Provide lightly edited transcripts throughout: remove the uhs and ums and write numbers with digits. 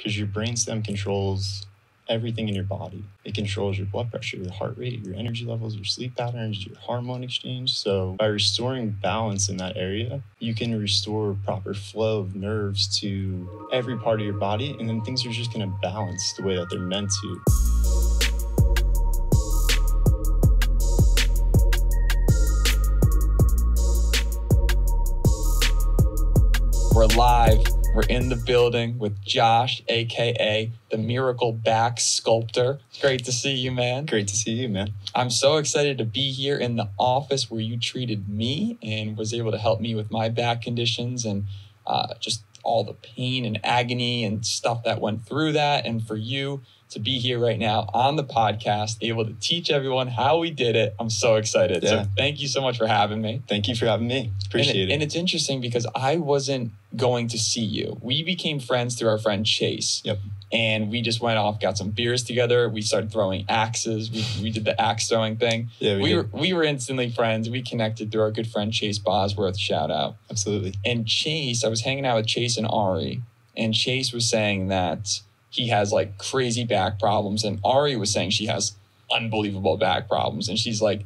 because your brainstem controls everything in your body. It controls your blood pressure, your heart rate, your energy levels, your sleep patterns, your hormone exchange. So by restoring balance in that area, you can restore proper flow of nerves to every part of your body, and then things are just going to balance the way that they're meant to. We're live. We're in the building with Josh, aka the Miracle Back Sculptor. Great to see you, man. Great to see you, man. I'm so excited to be here in the office where you treated me and was able to help me with my back conditions and just all the pain and agony and stuff that went through that. And for you to be here right now on the podcast, able to teach everyone how we did it. I'm so excited. Yeah. So thank you so much for having me. Thank you for having me. Appreciate it. And it's interesting because I wasn't going to see you. We became friends through our friend Chase. Yep. And we just went off, got some beers together. We started throwing axes. We did the axe throwing thing. Yeah, we were instantly friends. We connected through our good friend Chase Bosworth. Shout out. Absolutely. And Chase, I was hanging out with Chase and Ari, and Chase was saying that he has like crazy back problems, and Ari was saying she has unbelievable back problems, and she's like,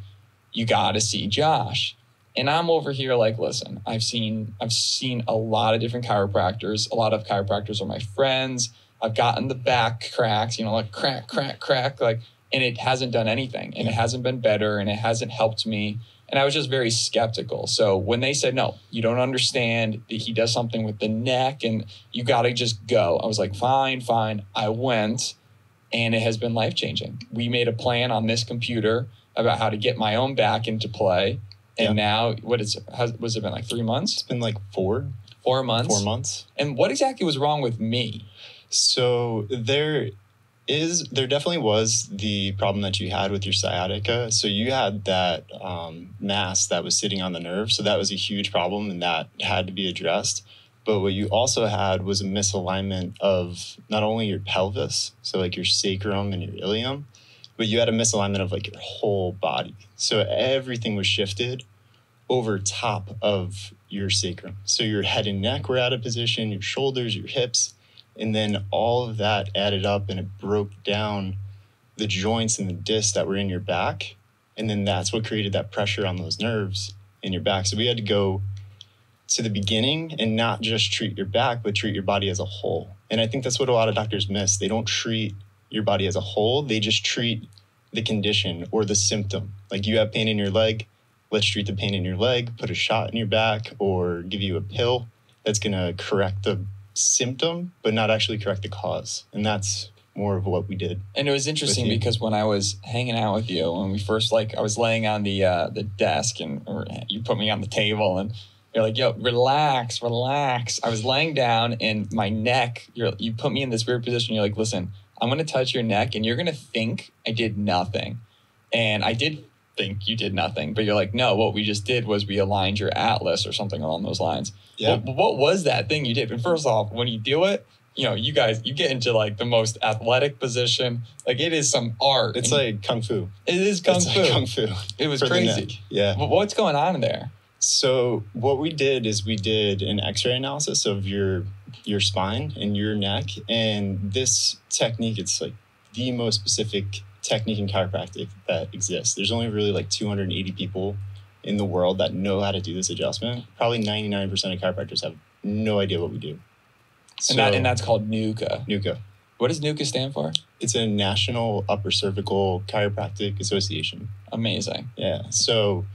you got to see Josh. And I'm over here like, listen, I've seen a lot of different chiropractors. A lot of chiropractors are my friends. I've gotten the back cracks, like crack, crack, crack, like, and it hasn't done anything, and it hasn't been better, and it hasn't helped me. And I was just very skeptical. So when they said, no, you don't understand, he does something with the neck and you got to just go, I was like, fine. I went, and it has been life-changing. We made a plan on this computer about how to get my own back into play. And now, was it been like 3 months? It's been like 4 months. 4 months. And what exactly was wrong with me? So there definitely was the problem that you had with your sciatica. So you had that mass that was sitting on the nerve. So that was a huge problem, and that had to be addressed. But what you also had was a misalignment of not only your pelvis, so like your sacrum and your ilium, but you had a misalignment of like your whole body. So everything was shifted over top of your sacrum. So your head and neck were out of position, your shoulders, your hips. And then all of that added up, and it broke down the joints and the discs that were in your back. And then that's what created that pressure on those nerves in your back. So we had to go to the beginning and not just treat your back, but treat your body as a whole. And I think that's what a lot of doctors miss. They don't treat your body as a whole. They just treat the condition or the symptom. Like, you have pain in your leg, let's treat the pain in your leg, put a shot in your back, or give you a pill that's going to correct the symptom, but not actually correct the cause. And that's more of what we did. And it was interesting because when I was hanging out with you, when we first, I was laying on the desk, or you put me on the table, and you're like, yo, relax. I was laying down, and my neck, you put me in this weird position. You're like, listen, I'm going to touch your neck, and you're going to think I did nothing. And I did think you did nothing, but you're like, no, what we just did was we aligned your atlas or something along those lines. Yeah. What was that thing you did? And first off, when you do it, you guys, you get into like the most athletic position. Like, it is some art. It's like Kung Fu. It is Kung Fu. Like Kung Fu. It was crazy. Yeah. But what's going on in there? So what we did is we did an x-ray analysis of your spine and your neck. And this technique, it's like the most specific technique in chiropractic that exists. There's only really like 280 people in the world that know how to do this adjustment. Probably 99% of chiropractors have no idea what we do. So, and that's called Nucca. Nucca. What does Nucca stand for? It's a National Upper Cervical Chiropractic Association. Amazing. Yeah. So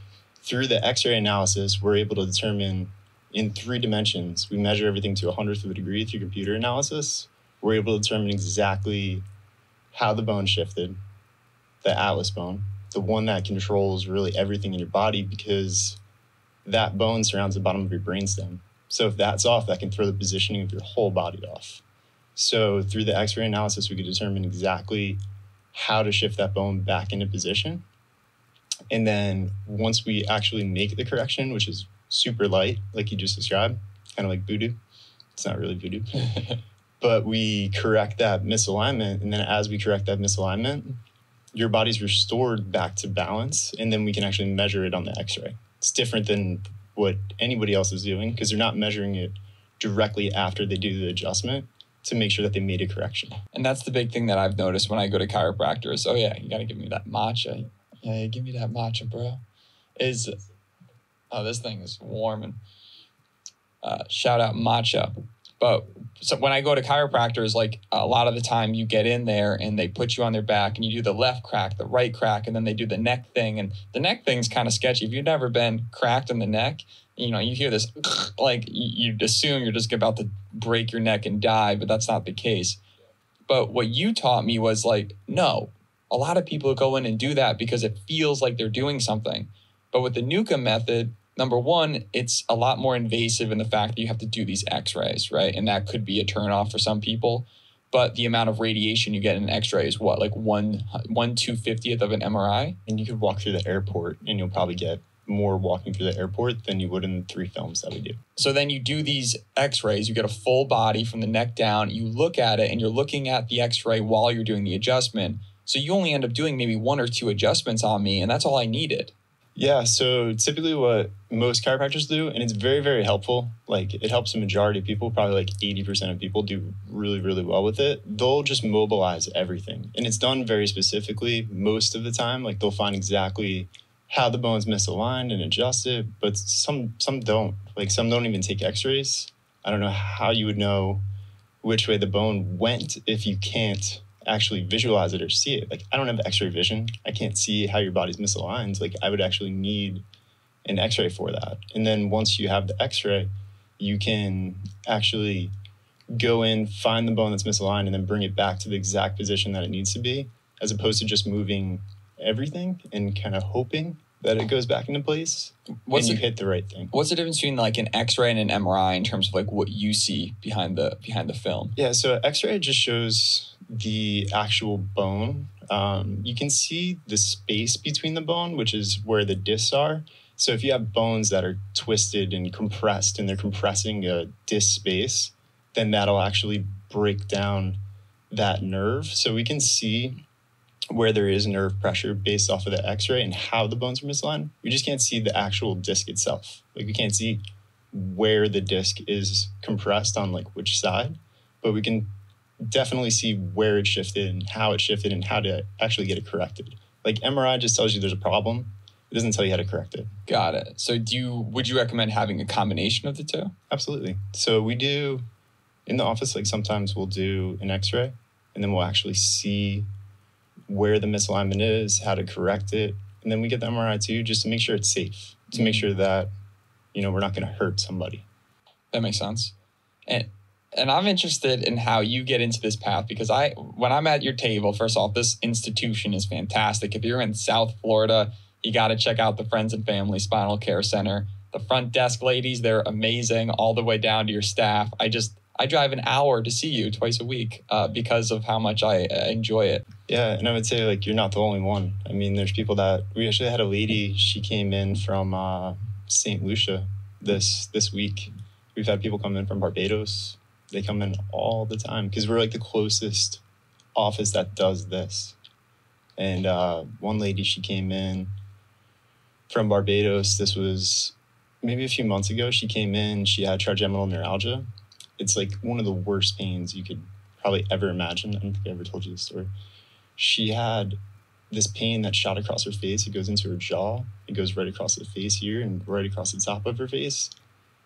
through the x-ray analysis, we're able to determine in 3 dimensions. We measure everything to 100th of a degree through computer analysis. We're able to determine exactly how the bone shifted, the atlas bone, the one that controls really everything in your body, because that bone surrounds the bottom of your brainstem. So if that's off, that can throw the positioning of your whole body off. So through the x-ray analysis, we could determine exactly how to shift that bone back into position. And then once we actually make the correction, which is super light, like you just described, kind of like voodoo. It's not really voodoo. But we correct that misalignment. And then as we correct that misalignment, your body's restored back to balance. And then we can actually measure it on the x-ray. It's different than what anybody else is doing, because they're not measuring it directly after they do the adjustment. to make sure that they made a correction. And that's the big thing that I've noticed when I go to chiropractors. Oh yeah, you got to give me that matcha. Yeah, give me that matcha, bro. This thing is warm, and shout out matcha. But so when I go to chiropractors, like a lot of the time you get in there and they put you on their back and you do the left crack, the right crack, and then they do the neck thing. And the neck thing's kind of sketchy. If you've never been cracked in the neck, you know, you hear this, like you'd assume you're just about to break your neck and die, but that's not the case. But what you taught me was like, no, a lot of people go in and do that because it feels like they're doing something. But with the Nucca method, number one, it's a lot more invasive in the fact that you have to do these x-rays, right? And that could be a turnoff for some people. But the amount of radiation you get in an x-ray is what, like 1/250th of an MRI? And you could walk through the airport and you'll probably get more walking through the airport than you would in the 3 films that we do. So then you do these x-rays, you get a full body from the neck down, you look at it and you're looking at the x-ray while you're doing the adjustment. So you only end up doing maybe 1 or 2 adjustments on me, and that's all I needed. Yeah, so typically what most chiropractors do, and it's very, very helpful, like it helps the majority of people, probably like 80% of people do really, really well with it. They'll just mobilize everything. And it's done very specifically most of the time. Like they'll find exactly how the bone's misaligned and adjust it, but some don't. Like some don't even take x-rays. I don't know how you would know which way the bone went if you can't actually visualize it or see it. Like I don't have x-ray vision. I can't see how your body's misaligned. Like I would actually need an x-ray for that. And then once you have the x-ray, you can actually go in, find the bone that's misaligned, and then bring it back to the exact position that it needs to be, as opposed to just moving everything and kind of hoping that it goes back into place and you hit the right thing. What's the difference between like an x-ray and an MRI in terms of like what you see behind the film? Yeah, so x-ray just shows the actual bone. You can see the space between the bone, which is where the discs are. So if you have bones that are twisted and compressed and they're compressing a disc space, then that'll actually break down that nerve. So we can see where there is nerve pressure based off of the x-ray and how the bones are misaligned. We just can't see the actual disc itself. Like we can't see where the disc is compressed on like which side, but we can definitely see where it shifted and how to actually get it corrected. Like MRI just tells you there's a problem. It doesn't tell you how to correct it. Got it. So would you recommend having a combination of the two? Absolutely. So we do in the office, like sometimes we'll do an x-ray and then we'll actually see where the misalignment is, how to correct it. And then we get the MRI too, just to make sure it's safe, to make sure that, you know, we're not going to hurt somebody. That makes sense. And I'm interested in how you get into this path, because when I'm at your table, first off, this institution is fantastic. If you're in South Florida, you got to check out the Friends and Family Spinal Care Center. The front desk ladies, they're amazing, all the way down to your staff. I drive an hour to see you twice a week because of how much I enjoy it. Yeah, and I would say, like, you're not the only one. I mean, there's people we actually had a lady, she came in from St. Lucia this week. We've had people come in from Barbados. They come in all the time because we're like the closest office that does this. And one lady, she came in from Barbados. This was maybe a few months ago. She came in, she had trigeminal neuralgia. It's like one of the worst pains you could probably ever imagine. I don't think I ever told you this story. She had this pain that shot across her face. It goes into her jaw. It goes right across the face here and right across the top of her face.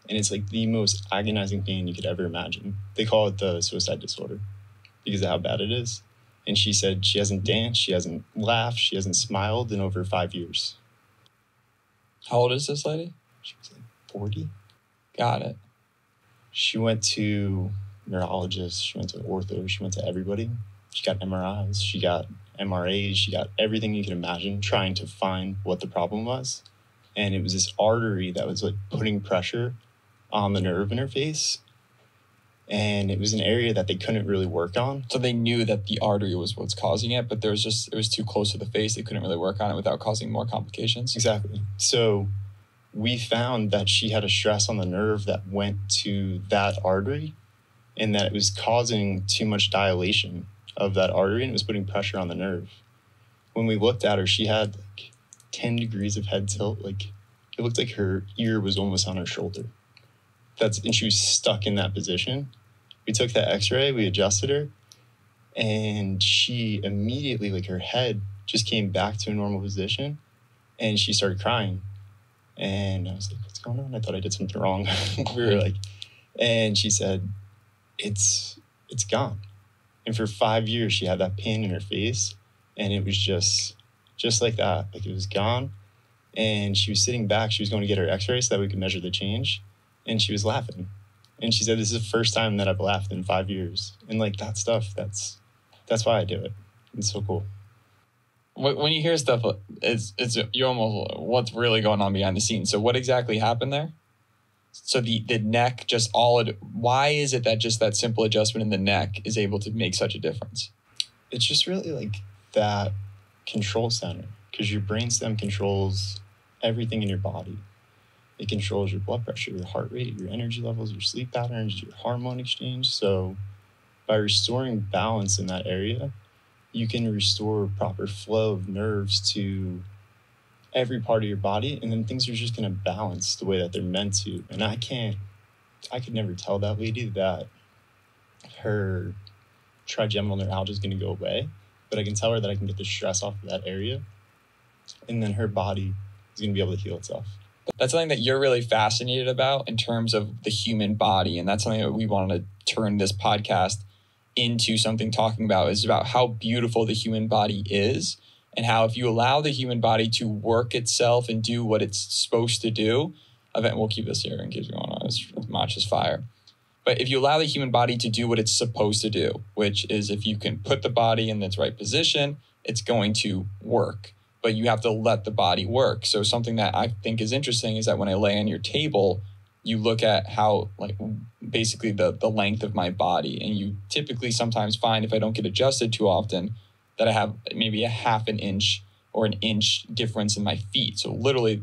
And it's like the most agonizing pain you could ever imagine. They call it the suicide disorder because of how bad it is. And she said she hasn't danced, she hasn't laughed, she hasn't smiled in over 5 years. How old is this lady? She was like 40. Got it. She went to neurologists, she went to ortho, she went to everybody. She got MRIs, she got MRAs, she got everything you could imagine trying to find what the problem was. And it was this artery that was like putting pressure on the nerve in her face. And it was an area that they couldn't really work on. So they knew that the artery was what's causing it, but it was too close to the face. They couldn't really work on it without causing more complications. Exactly. So we found that she had a stress on the nerve that went to that artery and that it was causing too much dilation of that artery and it was putting pressure on the nerve. When we looked at her, she had like 10 degrees of head tilt. Like it looked like her ear was almost on her shoulder. And she was stuck in that position. we took that x-ray, we adjusted her, and she immediately, like, her head just came back to a normal position, and she started crying. And I was like, what's going on? I thought I did something wrong. We were like, and she said, it's gone. And for 5 years, she had that pain in her face, and it was just like that. Like, it was gone. And she was sitting back. She was going to get her x-ray so that we could measure the change. And she was laughing. And she said, this is the first time that I've laughed in 5 years. And, like, that stuff, that's why I do it. It's so cool. When you hear stuff, it's you're almost, what's really going on behind the scenes? So what exactly happened there? So the neck, why is it that just that simple adjustment in the neck is able to make such a difference? It's just really like that control center, because your brainstem controls everything in your body. It controls your blood pressure, your heart rate, your energy levels, your sleep patterns, your hormone exchange. So by restoring balance in that area, you can restore proper flow of nerves to every part of your body, and then things are just going to balance the way that they're meant to. And I could never tell that lady that her trigeminal neuralgia is going to go away, but I can tell her that I can get the stress off of that area, and then her body is going to be able to heal itself. That's something that you're really fascinated about in terms of the human body, and that's something that we wanted to turn this podcast into something talking about, is about how beautiful the human body is, and how if you allow the human body to work itself and do what it's supposed to do, we'll keep this here in case you want to match this fire. But if you allow the human body to do what it's supposed to do, which is if you can put the body in its right position, it's going to work. But you have to let the body work. So something that I think is interesting is that when I lay on your table, you look at how, like, basically the length of my body. And you typically sometimes find, if I don't get adjusted too often, that I have maybe a half an inch or an inch difference in my feet. So literally,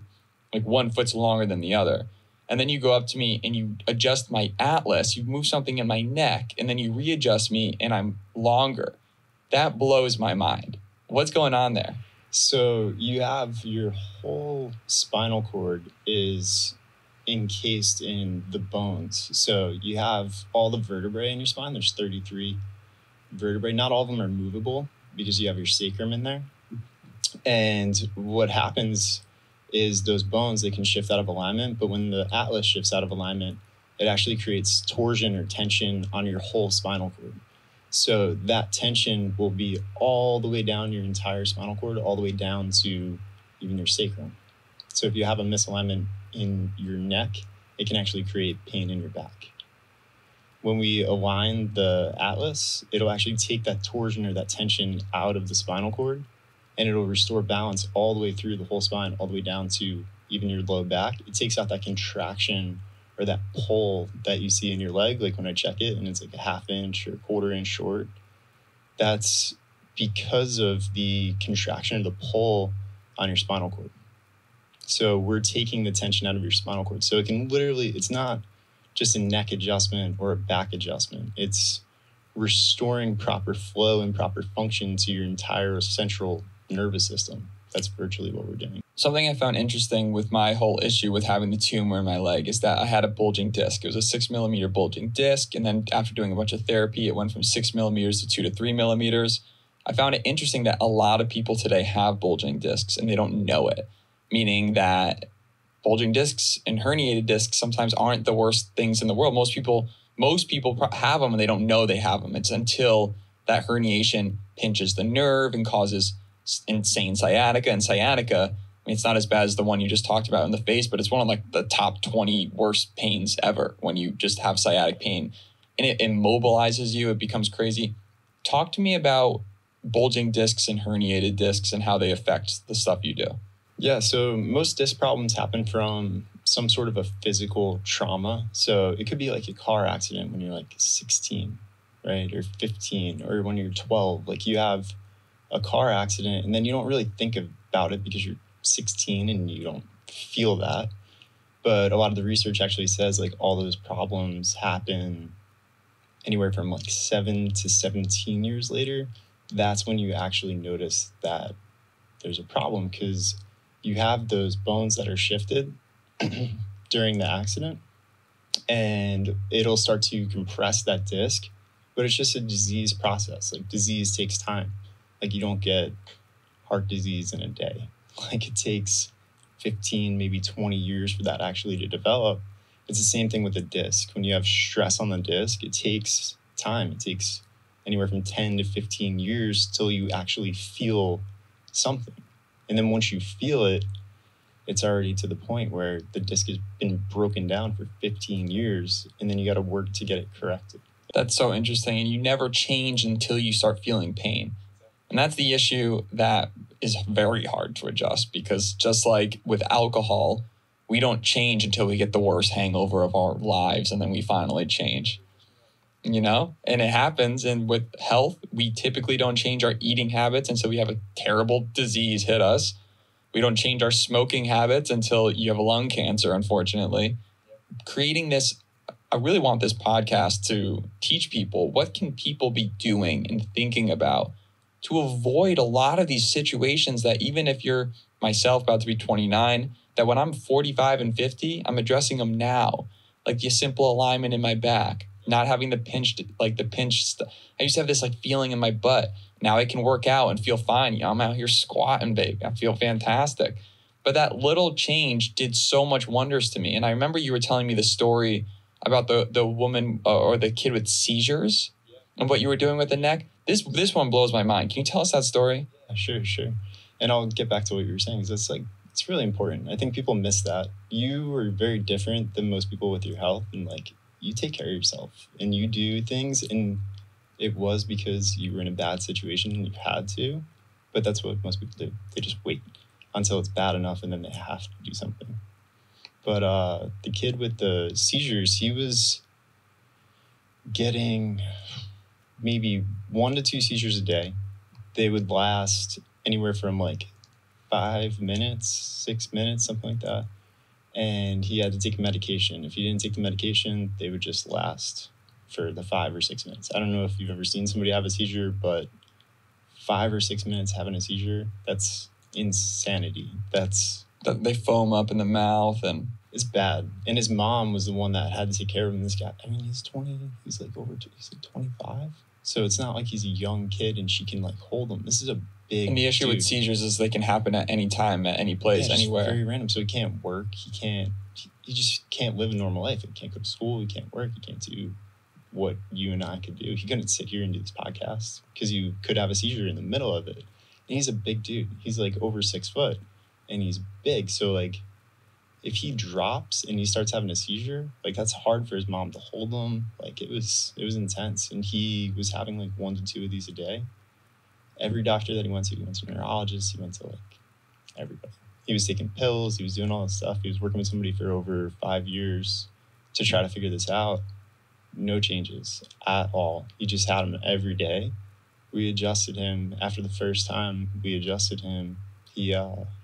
like, one foot's longer than the other. And then you go up to me and you adjust my atlas, you move something in my neck, and then you readjust me and I'm longer. That blows my mind. What's going on there? So you have your whole spinal cord is encased in the bones. So you have all the vertebrae in your spine. There's 33 vertebrae. Not all of them are movable because you have your sacrum in there. And what happens is those bones, they can shift out of alignment, but when the atlas shifts out of alignment, it actually creates torsion or tension on your whole spinal cord. So that tension will be all the way down your entire spinal cord, all the way down to even your sacrum. So if you have a misalignment in your neck, it can actually create pain in your back. When we align the atlas, it'll actually take that torsion or that tension out of the spinal cord, and it'll restore balance all the way through the whole spine, all the way down to even your low back. It takes out that contraction or that pull that you see in your leg, like when I check it and it's like a half inch or a quarter inch short. That's because of the contraction or the pull on your spinal cord. So we're taking the tension out of your spinal cord. So it can literally, it's not just a neck adjustment or a back adjustment. It's restoring proper flow and proper function to your entire central nervous system. That's virtually what we're doing. Something I found interesting with my whole issue with having the tumor in my leg is that I had a bulging disc. It was a 6 millimeter bulging disc. And then after doing a bunch of therapy, it went from 6 millimeters to 2 to 3 millimeters. I found it interesting that a lot of people today have bulging discs and they don't know it, meaning that bulging discs and herniated discs sometimes aren't the worst things in the world. Most people have them and they don't know they have them. It's until that herniation pinches the nerve and causes insane sciatica. And sciatica, I mean, it's not as bad as the one you just talked about in the face, but it's one of like the top 20 worst pains ever when you just have sciatic pain, and it immobilizes you. It becomes crazy. Talk to me about bulging discs and herniated discs and how they affect the stuff you do. Yeah, so most disc problems happen from some sort of a physical trauma. So it could be like a car accident when you're like 16, right? Or 15, or when you're 12. Like you have a car accident and then you don't really think about it because you're 16 and you don't feel that. But a lot of the research actually says like all those problems happen anywhere from like 7 to 17 years later. That's when you actually notice that there's a problem, because you have those bones that are shifted during the accident, and it'll start to compress that disc, but it's just a disease process. Like, disease takes time. Like, you don't get heart disease in a day. Like, it takes 15, maybe 20 years for that actually to develop. It's the same thing with the disc. When you have stress on the disc, it takes time. It takes anywhere from 10 to 15 years till you actually feel something. And then once you feel it, it's already to the point where the disc has been broken down for 15 years, and then you got to work to get it corrected. That's so interesting. And you never change until you start feeling pain. And that's the issue that is very hard to adjust, because just like with alcohol, we don't change until we get the worst hangover of our lives, and then we finally change. You know, and it happens. And with health, we typically don't change our eating habits until we have a terrible disease hit us. We don't change our smoking habits until you have lung cancer, unfortunately. Creating this, I really want this podcast to teach people, what can people be doing and thinking about to avoid a lot of these situations that, even if you're myself about to be 29, that when I'm 45 and 50, I'm addressing them now. Like the simple alignment in my back, not having the pinched. I used to have this like feeling in my butt. Now I can work out and feel fine. You know, I'm out here squatting, babe. I feel fantastic. But that little change did so much wonders to me. And I remember you were telling me the story about the woman or the kid with seizures and what you were doing with the neck. This one blows my mind. Can you tell us that story? Sure. And I'll get back to what you were saying, because it's really important. I think people miss that. You are very different than most people with your health, and like, you take care of yourself and you do things, and it was because you were in a bad situation and you had to, but that's what most people do. They just wait until it's bad enough and then they have to do something. But the kid with the seizures, he was getting maybe 1 to 2 seizures a day. They would last anywhere from like 5 minutes, 6 minutes, something like that. And he had to take medication. If he didn't take the medication, they would just last for the 5 or 6 minutes. I don't know if you've ever seen somebody have a seizure, but 5 or 6 minutes having a seizure, that's insanity. They foam up in the mouth, and it's bad. And his mom was the one that had to take care of him. This guy, I mean, he's like 25. So it's not like he's a young kid and she can like hold him. This is a big And the issue dude. with seizures is they can happen at any time, at any place, anywhere. Very random. So he can't work. He just can't live a normal life. He can't go to school. He can't work. He can't do what you and I could do. He couldn't sit here and do this podcast because you could have a seizure in the middle of it. And he's a big dude. He's like over 6 foot and he's big. So like, if he drops and he starts having a seizure, like, that's hard for his mom to hold him. Like, it was intense. And he was having like 1 to 2 of these a day. Every doctor that he went to a neurologist, he went to like everybody. He was taking pills, he was doing all this stuff. He was working with somebody for over 5 years to try to figure this out. No changes at all. He just had him every day. We adjusted him. After the first time we adjusted him, he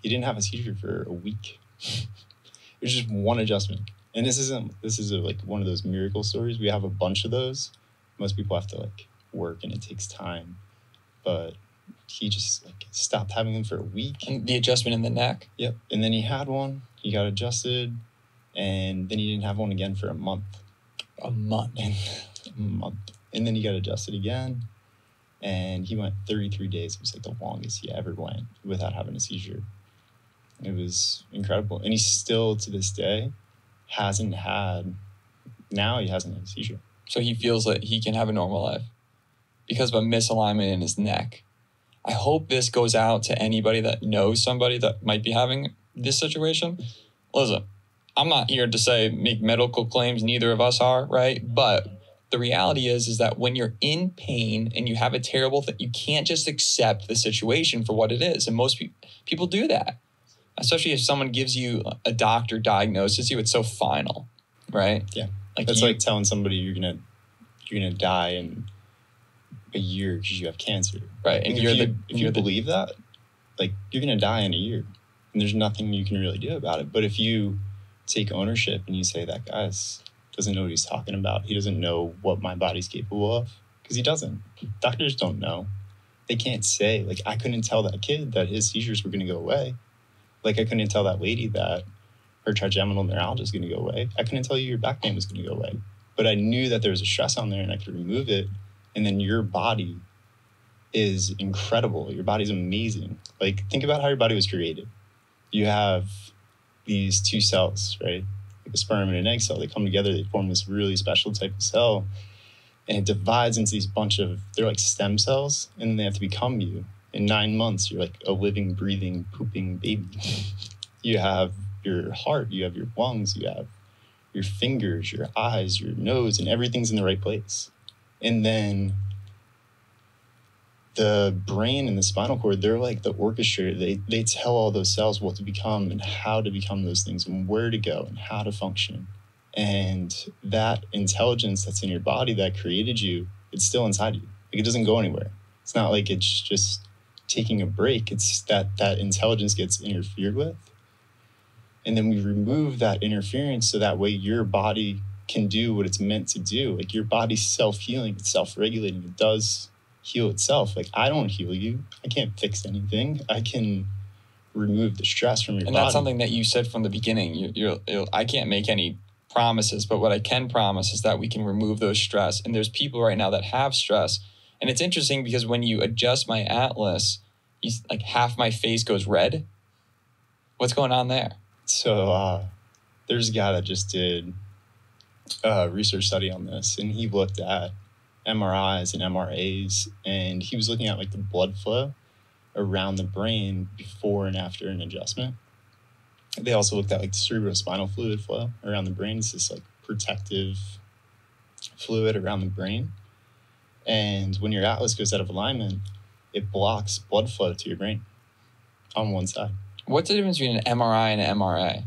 didn't have a seizure for a week. It was just one adjustment. And this is like one of those miracle stories. We have a bunch of those. Most people have to like work and it takes time. But he just like stopped having them for a week. And the adjustment in the neck? Yep. And then he had one. He got adjusted. And then he didn't have one again for a month. A month. And then he got adjusted again. And he went 33 days. It was like the longest he ever went without having a seizure. It was incredible. And he still, to this day, hasn't had a seizure. So he feels like he can have a normal life because of a misalignment in his neck. I hope this goes out to anybody that knows somebody that might be having this situation. Listen, I'm not here to make medical claims. Neither of us are, right? But the reality is that when you're in pain and you have a terrible thing, you can't just accept the situation for what it is. And most people do that, especially if someone gives you a doctor diagnoses you. It's so final, right? Yeah. That's like telling somebody you're gonna die in a year because you have cancer. Right. And if you believe that, like, you're gonna die in a year. And there's nothing you can really do about it. But if you take ownership and you say, that guy doesn't know what he's talking about, he doesn't know what my body's capable of, because he doesn't. Doctors don't know. They can't say, like, I couldn't tell that kid that his seizures were going to go away. Like, I couldn't tell that lady that or trigeminal neuralgia is going to go away. I couldn't tell you your back pain was going to go away, but I knew that there was a stress on there and I could remove it. And then your body is incredible. Your body's amazing. Like, think about how your body was created. You have these two cells, right? Like a sperm and an egg cell. They come together, they form this really special type of cell. And it divides into these bunch of, they're like stem cells, and then they have to become you. In 9 months, you're like a living, breathing, pooping baby. You have your heart, you have your lungs, you have your fingers, your eyes, your nose, and everything's in the right place. And then the brain and the spinal cord, they're like the orchestrator. They tell all those cells what to become and how to become those things and where to go and how to function. And that intelligence that's in your body that created you, it's still inside you. Like, it doesn't go anywhere. It's not like it's just taking a break. It's that intelligence gets interfered with. And then we remove that interference so that way your body can do what it's meant to do. Like, your body's self-healing, it's self-regulating, it does heal itself. Like, I don't heal you. I can't fix anything. I can remove the stress from your body. And that's something that you said from the beginning. I can't make any promises, but what I can promise is that we can remove those stress. And there's people right now that have stress. And it's interesting because when you adjust my atlas, like half my face goes red. What's going on there? So there's a guy that just did a research study on this, and he looked at MRIs and MRAs, and he was looking at like the blood flow around the brain before and after an adjustment. They also looked at like the cerebrospinal fluid flow around the brain. It's this like protective fluid around the brain. And when your atlas goes out of alignment, it blocks blood flow to your brain on one side. What's the difference between an MRI and an MRA?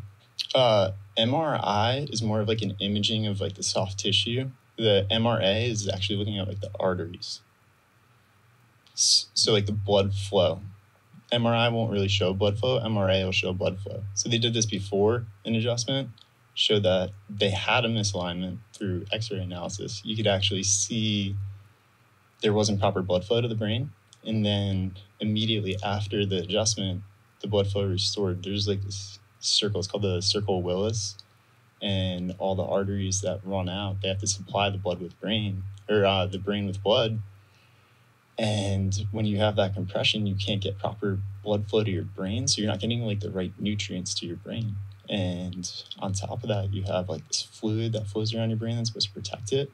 MRI is more of like an imaging of like the soft tissue. The MRA is actually looking at like the arteries. So like the blood flow. MRI won't really show blood flow. MRA will show blood flow. So they did this before an adjustment, showed that they had a misalignment through X-ray analysis. You could actually see there wasn't proper blood flow to the brain. And then immediately after the adjustment, the blood flow restored. There's like this circle, it's called the circle of Willis. And all the arteries that run out, they have to supply the blood with brain, or the brain with blood. And when you have that compression, you can't get proper blood flow to your brain. So you're not getting like the right nutrients to your brain. And on top of that, you have like this fluid that flows around your brain that's supposed to protect it.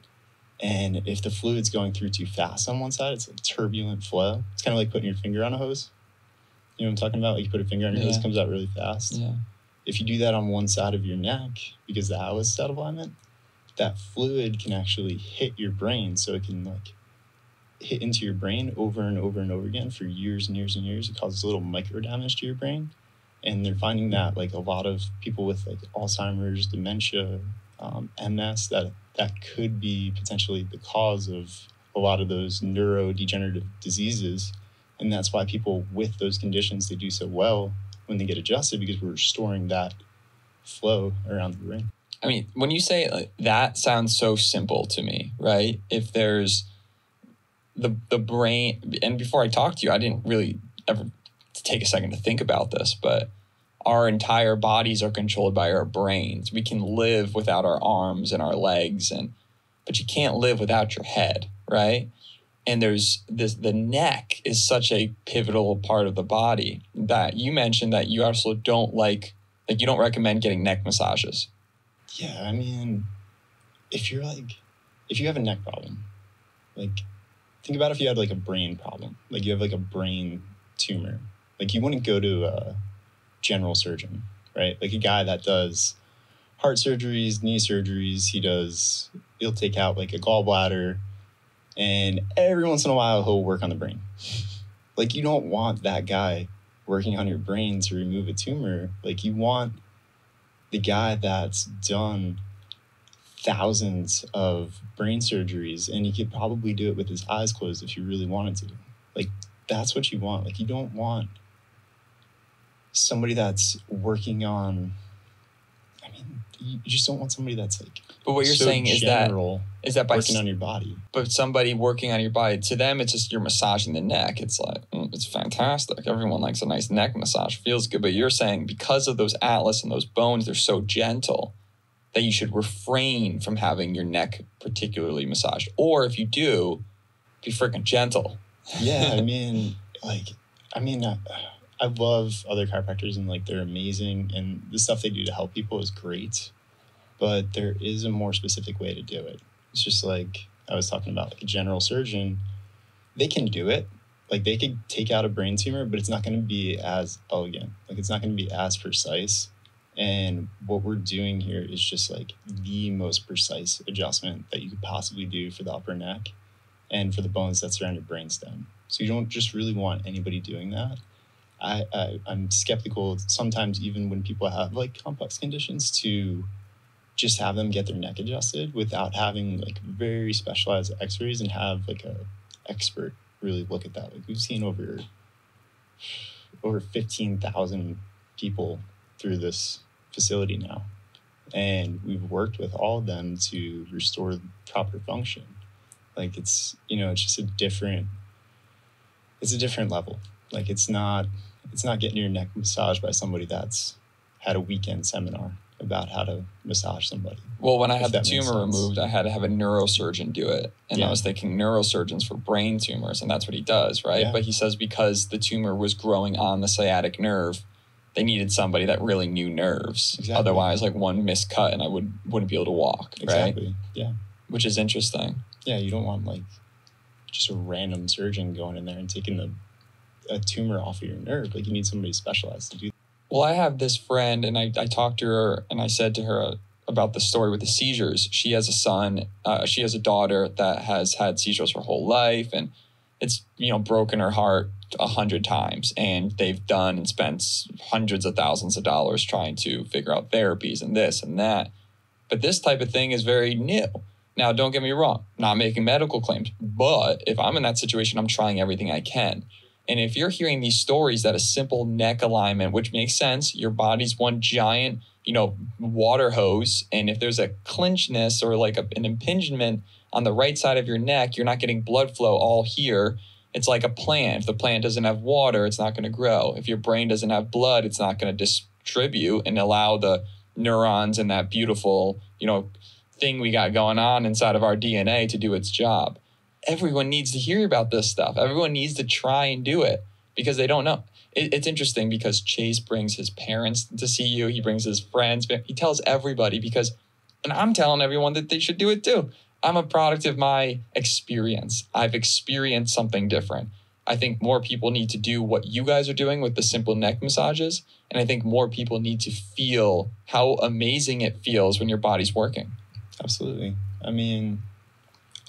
And if the fluid's going through too fast on one side, it's like turbulent flow. It's kind of like putting your finger on a hose. You know what I'm talking about? Like, you put a finger on your hose, it comes out really fast. Yeah. If you do that on one side of your neck, because the atlas is out of alignment, that fluid can actually hit your brain. So it can like hit into your brain over and over and over again for years and years and years. It causes a little micro damage to your brain. And they're finding that like a lot of people with like Alzheimer's, dementia, MS, that could be potentially the cause of a lot of those neurodegenerative diseases. And that's why people with those conditions, they do so well when they get adjusted, because we're restoring that flow around the brain. I mean, when you say it, like, that sounds so simple to me, right? If there's the brain, and before I talked to you, I didn't really ever take a second to think about this, but our entire bodies are controlled by our brains. We can live without our arms and our legs, but you can't live without your head, right? And there's this, the neck is such a pivotal part of the body that you mentioned that you also don't like you don't recommend getting neck massages. Yeah, I mean, if you have a neck problem, like, think about if you had like a brain problem, like you have like a brain tumor, like you wouldn't go to a general surgeon, right? Like a guy that does heart surgeries, knee surgeries, he'll take out like a gallbladder, and every once in a while he'll work on the brain. Like, you don't want that guy working on your brain to remove a tumor. Like, you want the guy that's done thousands of brain surgeries, and he could probably do it with his eyes closed if you really wanted to. Like, that's what you want. Like, you don't want somebody that's working on, I mean, you just don't want somebody that's like. But what you're so saying general, is that by working on your body. But somebody working on your body, to them, it's just you're massaging the neck. It's like, it's fantastic. Everyone likes a nice neck massage. Feels good. But you're saying because of those atlas and those bones, they're so gentle that you should refrain from having your neck particularly massaged. Or if you do, be freaking gentle. Yeah, I mean, I love other chiropractors and like they're amazing and the stuff they do to help people is great. But there is a more specific way to do it. It's just like I was talking about, like a general surgeon, they can do it. Like they could take out a brain tumor, but it's not going to be as elegant. Like it's not going to be as precise. And what we're doing here is just like the most precise adjustment that you could possibly do for the upper neck and for the bones that surround your brainstem. So you don't just really want anybody doing that. I'm skeptical sometimes, even when people have like complex conditions, to just have them get their neck adjusted without having like very specialized x-rays and have like a expert really look at that. Like we've seen over 15,000 people through this facility now, and we've worked with all of them to restore proper function. Like it's just a different level. Like it's not getting your neck massaged by somebody that's had a weekend seminar about how to massage somebody. Well, when I had the tumor removed, I had to have a neurosurgeon do it. And I was thinking neurosurgeons for brain tumors, and that's what he does, right? Yeah. But he says because the tumor was growing on the sciatic nerve, they needed somebody that really knew nerves. Exactly. Otherwise, like one miscut and I wouldn't be able to walk, right? Exactly, yeah. Which is interesting. Yeah, you don't want like just a random surgeon going in there and taking a tumor off of your nerve. Like you need somebody specialized to do that. Well, I have this friend, and I talked to her, and I said to her about the story with the seizures. She has a daughter that has had seizures her whole life, and it's, broken her heart 100 times. And they've done and spent hundreds of thousands of dollars trying to figure out therapies and this and that. But this type of thing is very new. Now, don't get me wrong, not making medical claims, but if I'm in that situation, I'm trying everything I can. And if you're hearing these stories that a simple neck alignment, which makes sense, your body's one giant, water hose. And if there's a clinchness or like an impingement on the right side of your neck, you're not getting blood flow all here. It's like a plant. If the plant doesn't have water, it's not going to grow. If your brain doesn't have blood, it's not going to distribute and allow the neurons and that beautiful, thing we got going on inside of our DNA to do its job. Everyone needs to hear about this stuff. Everyone needs to try and do it because they don't know. It's interesting because Chase brings his parents to see you. He brings his friends. He tells everybody and I'm telling everyone that they should do it too. I'm a product of my experience. I've experienced something different. I think more people need to do what you guys are doing with the simple neck massages. And I think more people need to feel how amazing it feels when your body's working. Absolutely. I mean,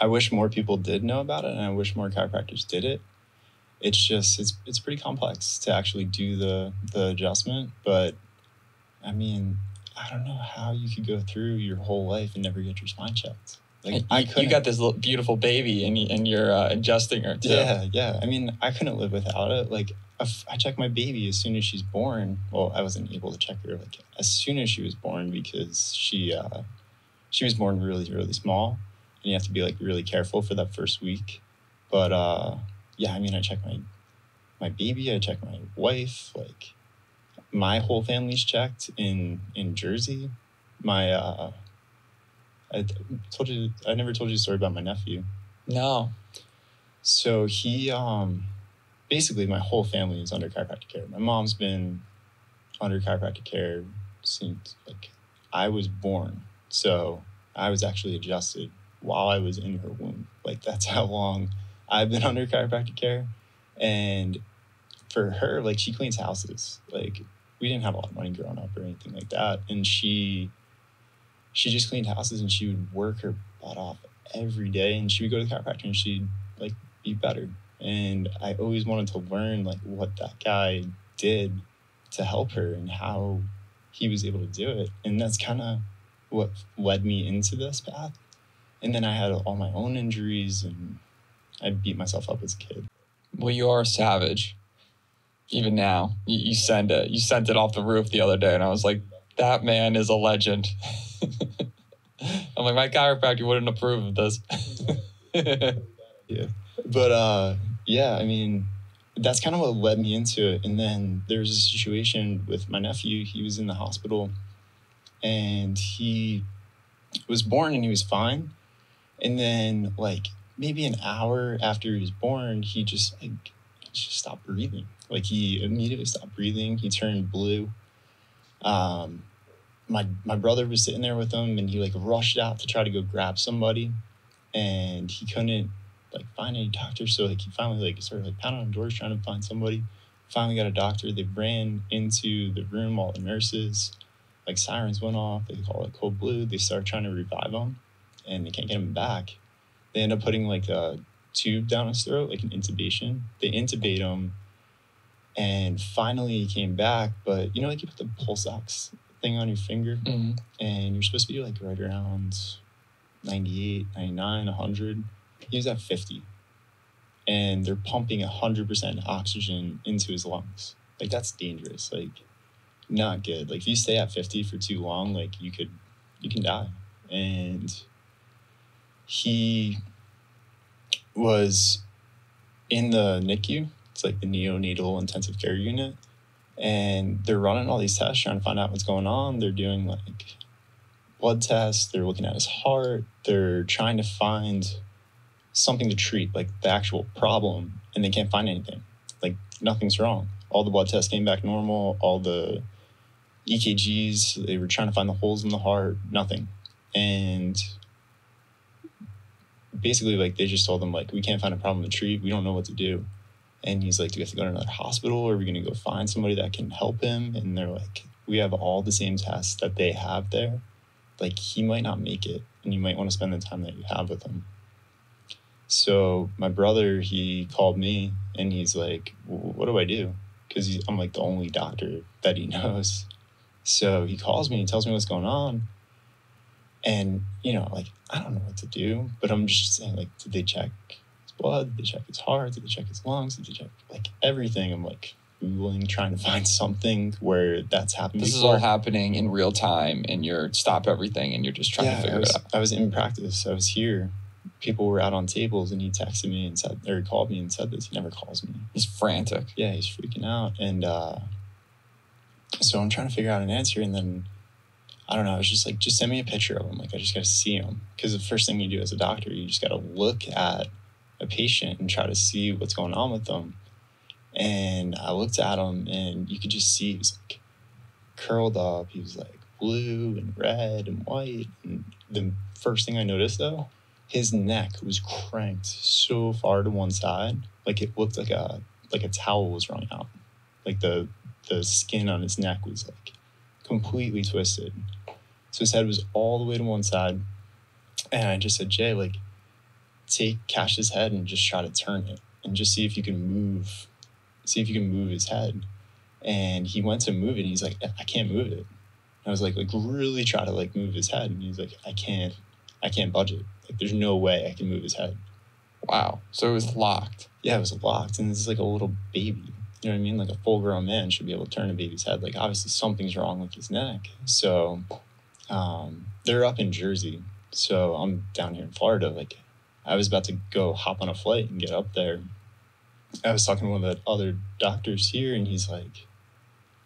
I wish more people did know about it, and I wish more chiropractors did it. It's just, it's pretty complex to actually do the adjustment. But I mean, I don't know how you could go through your whole life and never get your spine checked. Like you got this little beautiful baby and you're adjusting her too. Yeah. I mean, I couldn't live without it. Like I check my baby as soon as she's born. Well, I wasn't able to check her like as soon as she was born because she was born really, really small. And you have to be like really careful for that first week. But I mean, I check my baby, I check my wife, like my whole family's checked in Jersey. I never told you the story about my nephew. No. So he basically my whole family is under chiropractic care. My mom's been under chiropractic care since like I was born. So I was actually adjusted while I was in her womb. Like that's how long I've been under chiropractic care. And for her, like she cleans houses. Like we didn't have a lot of money growing up or anything like that. And she just cleaned houses and she would work her butt off every day. And she would go to the chiropractor and she'd like be better. And I always wanted to learn like what that guy did to help her and how he was able to do it. And that's kind of what led me into this path. And then I had all my own injuries and I beat myself up as a kid. Well, you are a savage. Even now, you sent it off the roof the other day, and I was like, That man is a legend. I'm like, my chiropractor wouldn't approve of this. Yeah. But yeah, I mean, that's kind of what led me into it. And then there was a situation with my nephew. He was in the hospital and he was born and he was fine. And then like maybe an hour after he was born, he just stopped breathing. Like he immediately stopped breathing. He turned blue. My brother was sitting there with him and he like rushed out to try to go grab somebody and he couldn't like find any doctor. So like he finally like started like pounding on doors trying to find somebody. Finally got a doctor. They ran into the room, all the nurses, like sirens went off. They call it cold blue. They start trying to revive him and they can't get him back. They end up putting like a tube down his throat, like an intubation. They intubate him and finally he came back. But you know, like you put the pulse ox thing on your finger and you're supposed to be like right around 98, 99, 100. He was at 50 and they're pumping 100% oxygen into his lungs. Like that's dangerous. Like not good. Like if you stay at 50 for too long, like you can die. And he was in the NICU. It's like the neonatal intensive care unit. And they're running all these tests trying to find out what's going on. They're doing like blood tests. They're looking at his heart. They're trying to find something to treat, like the actual problem, and they can't find anything. Like nothing's wrong. All the blood tests came back normal. All the EKGs, they were trying to find the holes in the heart. Nothing. And basically, like they just told them, like, we can't find a problem to treat. We don't know what to do. And he's like, do we have to go to another hospital, or are we going to go find somebody that can help him? And they're like, we have all the same tests that they have there. Like, he might not make it, and you might want to spend the time that you have with him. So my brother, he called me, and he's like, what do I do? Because I'm like the only doctor that he knows. So he calls me and tells me what's going on. And, you know, like, I don't know what to do, but I'm just saying, like, did they check his blood? Did they check his heart? Did they check his lungs? Did they check, like, everything? I'm, like, Googling, trying to find something where that's happened This before. is all happening in real time, and you're stop everything, and you're just trying to figure it out. I was in practice. I was here. People were out on tables, and he texted me and said, or he called me and said this. He never calls me. He's frantic. Yeah, he's freaking out. And so I'm trying to figure out an answer, and then I don't know. I was just like, just send me a picture of him. Like, I just got to see him. Because the first thing you do as a doctor, you just got to look at a patient and try to see what's going on with them. And I looked at him, and you could just see he was like curled up. He was like blue and red and white. And the first thing I noticed, though, his neck was cranked so far to one side, like it looked like a towel was wrung out. Like the skin on his neck was like completely twisted. So his head was all the way to one side. And I just said, Jay, like, catch his head and just try to turn it and just see if you can move his head. And he went to move it, and he's like, I can't move it. And I was like really try to like move his head. And he's like, I can't budge it. Like, there's no way I can move his head. Wow. So it was locked. Yeah, it was locked. And this is like a little baby. You know what I mean? Like a full grown man should be able to turn a baby's head. Like, obviously something's wrong with his neck. So they're up in Jersey. So I'm down here in Florida. Like, I was about to go hop on a flight and get up there. I was talking to one of the other doctors here, and he's like,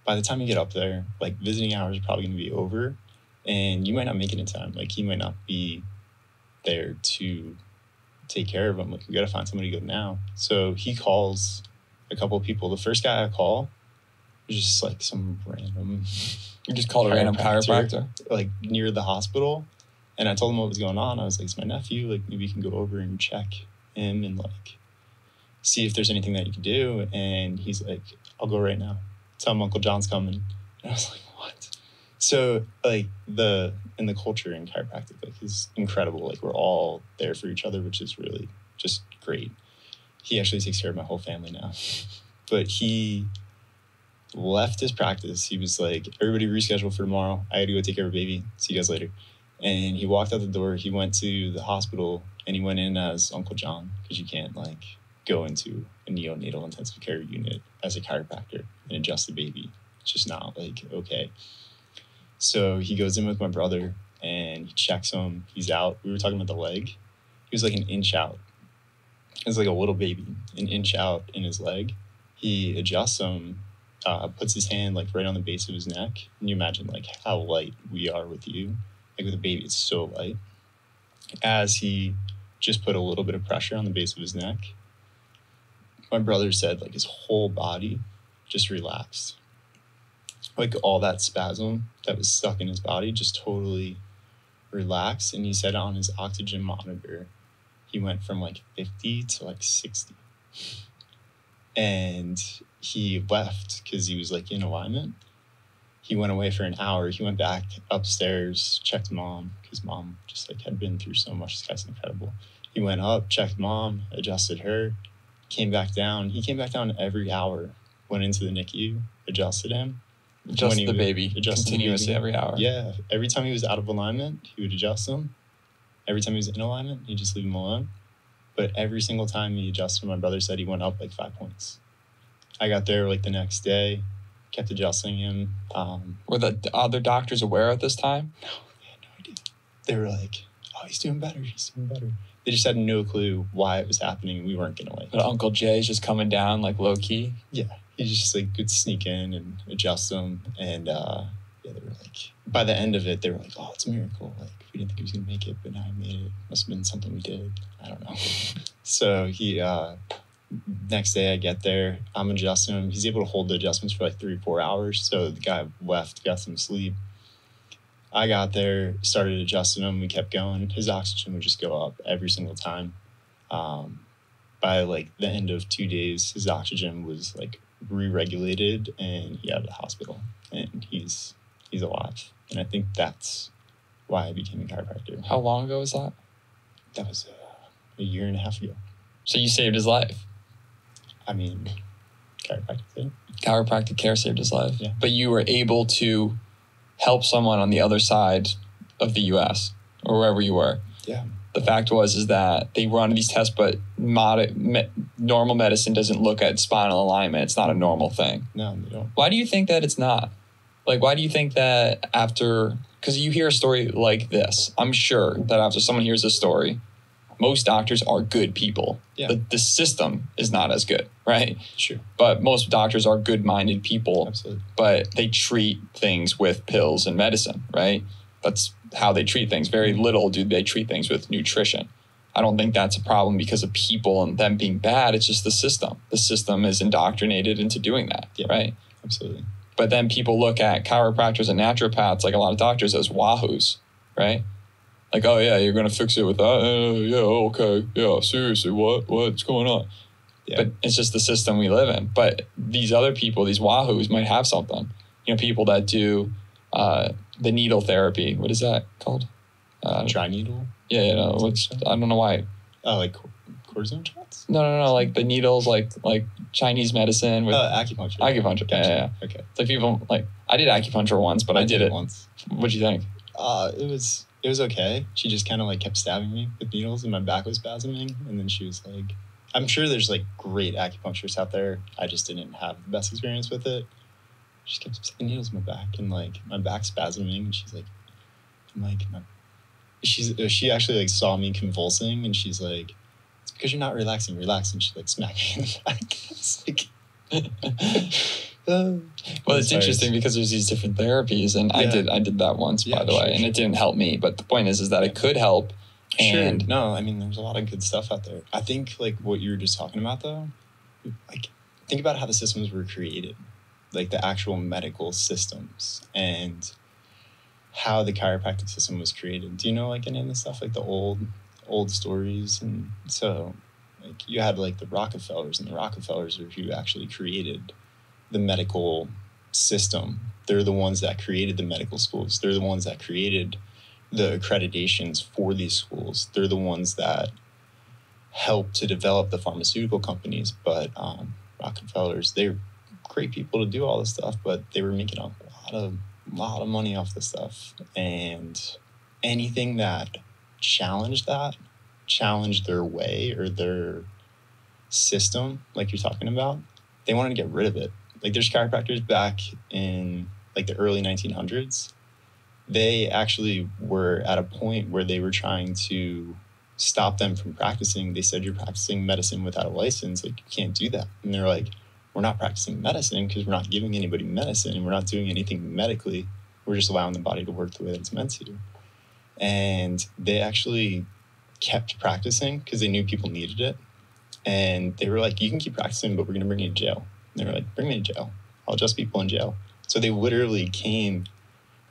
by the time you get up there, like, visiting hours are probably going to be over, and you might not make it in time. Like, he might not be there to take care of him. Like, we got to find somebody to go now. So he calls a couple of people. The first guy I call was just like some random... You just called a random chiropractor? Like, near the hospital. And I told him what was going on. I was like, it's my nephew. Like, maybe you can go over and check him and, like, see if there's anything that you can do. And he's like, I'll go right now. Tell him Uncle John's coming. And I was like, what? So, like, in the culture in chiropractic, like, is incredible. Like, we're all there for each other, which is really just great. He actually takes care of my whole family now. But he left his practice. He was like, everybody reschedule for tomorrow. I had to go take care of a baby. See you guys later. And he walked out the door. He went to the hospital, and he went in as Uncle John, because you can't, like, go into a neonatal intensive care unit as a chiropractor and adjust the baby. It's just not, like, okay. So he goes in with my brother and he checks him. He's out. We were talking about the leg. He was like an inch out. It was like a little baby, an inch out in his leg. He adjusts him, puts his hand like right on the base of his neck. And you imagine like how light we are with you. Like with a baby, it's so light. As he just put a little bit of pressure on the base of his neck, my brother said like his whole body just relaxed. Like all that spasm that was stuck in his body just totally relaxed. And he said on his oxygen monitor, he went from like 50 to like 60. And he left because he was like in alignment. He went away for an hour. He went back upstairs, checked mom, because mom just like had been through so much. This guy's incredible. He went up, checked mom, adjusted her, came back down. He came back down every hour, went into the NICU, adjusted him. Adjust the baby continuously every hour. Yeah. Every time he was out of alignment, he would adjust him. Every time he was in alignment, he'd just leave him alone. But every single time he adjusted, my brother said he went up like 5 points. I got there like the next day, kept adjusting him. Were the other doctors aware at this time? No, they had no idea. They were like, oh, he's doing better. He's doing better. They just had no clue why it was happening. We weren't going to like. But Uncle Jay's just coming down like low key? Yeah. He just like could sneak in and adjust them. And yeah, they were like, by the end of it, they were like, oh, it's a miracle. Like, we didn't think he was going to make it, but now he made it. Must have been something we did. I don't know. So he, next day I get there, I'm adjusting him. He's able to hold the adjustments for like 3-4 hours. So the guy left, got some sleep. I got there, started adjusting him. We kept going. His oxygen would just go up every single time. By like the end of 2 days, his oxygen was like re-regulated and he out of the hospital and he's alive. And I think that's why I became a chiropractor. How long ago was that? That was a year and a half ago. So you saved his life? I mean, chiropractic thing. Chiropractic care saved his life. Yeah. But you were able to help someone on the other side of the U.S. or wherever you were. Yeah. The fact is that they run these tests, but normal medicine doesn't look at spinal alignment. It's not a normal thing. No, they don't. Why do you think that it's not? Like, why do you think that because you hear a story like this, I'm sure that after someone hears this story, most doctors are good people. Yeah. The system is not as good, right? Sure. But most doctors are good-minded people. Absolutely. But they treat things with pills and medicine, right? That's how they treat things. Very little do they treat things with nutrition. I don't think that's a problem because of people and them being bad. It's just the system. The system is indoctrinated into doing that, right? Absolutely. But then people look at chiropractors and naturopaths, like a lot of doctors, as wahoos, right? Like, oh, yeah, you're going to fix it with that? Yeah, okay. Yeah, seriously, what's going on? Yeah. But it's just the system we live in. But these other people, these wahoos, might have something. You know, people that do the needle therapy. What is that called? Tri-needle? Yeah, no, I don't know why. Like cortisone shots? No. Like the needles, like Chinese medicine with acupuncture. Acupuncture. Gotcha. Yeah. Okay. It's like people I did acupuncture once, but I did it once. What'd you think? It was okay. She just kind of like kept stabbing me with needles and my back was spasming. And then she was like, I'm sure there's like great acupuncturists out there. I just didn't have the best experience with it. She kept sticking needles in my back and like my back spasming. And she's like, she actually like saw me convulsing and she's like, it's because you're not relaxing. Relax. And she like smacked me in the back. It's like, well, it's interesting because there's these different therapies, and yeah. I did that once, by the way, and it didn't help me. But the point is that it could help. And sure. No, I mean, there's a lot of good stuff out there. I think like what you were just talking about, though, like think about how the systems were created, like the actual medical systems, and how the chiropractic system was created. Do you know like any of the stuff, like the old stories? And so like you had like the Rockefellers, and the Rockefellers are who actually created the medical system. They're the ones that created the medical schools. They're the ones that created the accreditations for these schools. They're the ones that helped to develop the pharmaceutical companies. But Rockefellers, they're great people to do all this stuff, but they were making a lot of money off this stuff. And anything that challenged their way or their system, like you're talking about, they wanted to get rid of it. Like there's chiropractors back in like the early 1900s they actually were at a point where they were trying to stop them from practicing. They said, you're practicing medicine without a license. Like, you can't do that. And they're like, we're not practicing medicine because we're not giving anybody medicine and we're not doing anything medically. We're just allowing the body to work the way that it's meant to. And they actually kept practicing because they knew people needed it. And they were like, you can keep practicing, but we're going to bring you to jail. And they were like, bring me to jail. I'll adjust people in jail. So they literally came,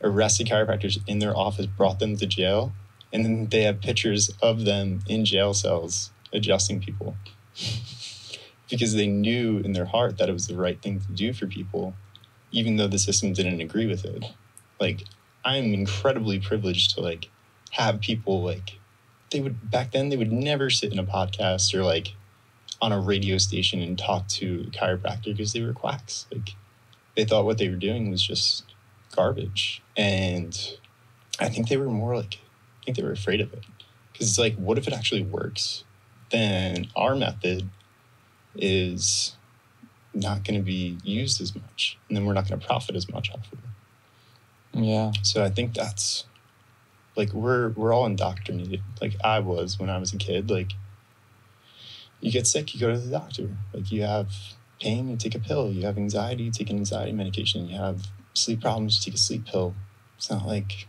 arrested chiropractors in their office, brought them to jail. And then they have pictures of them in jail cells adjusting people because they knew in their heart that it was the right thing to do for people, even though the system didn't agree with it. Like, I'm incredibly privileged to like have people like, they would, back then they would never sit in a podcast or like on a radio station and talk to a chiropractor because they were quacks. Like, they thought what they were doing was just garbage. And I think they were more like, I think they were afraid of it because it's like, what if it actually works? Then our method is not going to be used as much, and then we're not going to profit as much off of it. Yeah. So I think that's like, we're all indoctrinated. Like I was when I was a kid. Like, you get sick, you go to the doctor. Like, you have pain, you take a pill. You have anxiety, you take an anxiety medication. You have sleep problems, you take a sleep pill. It's not like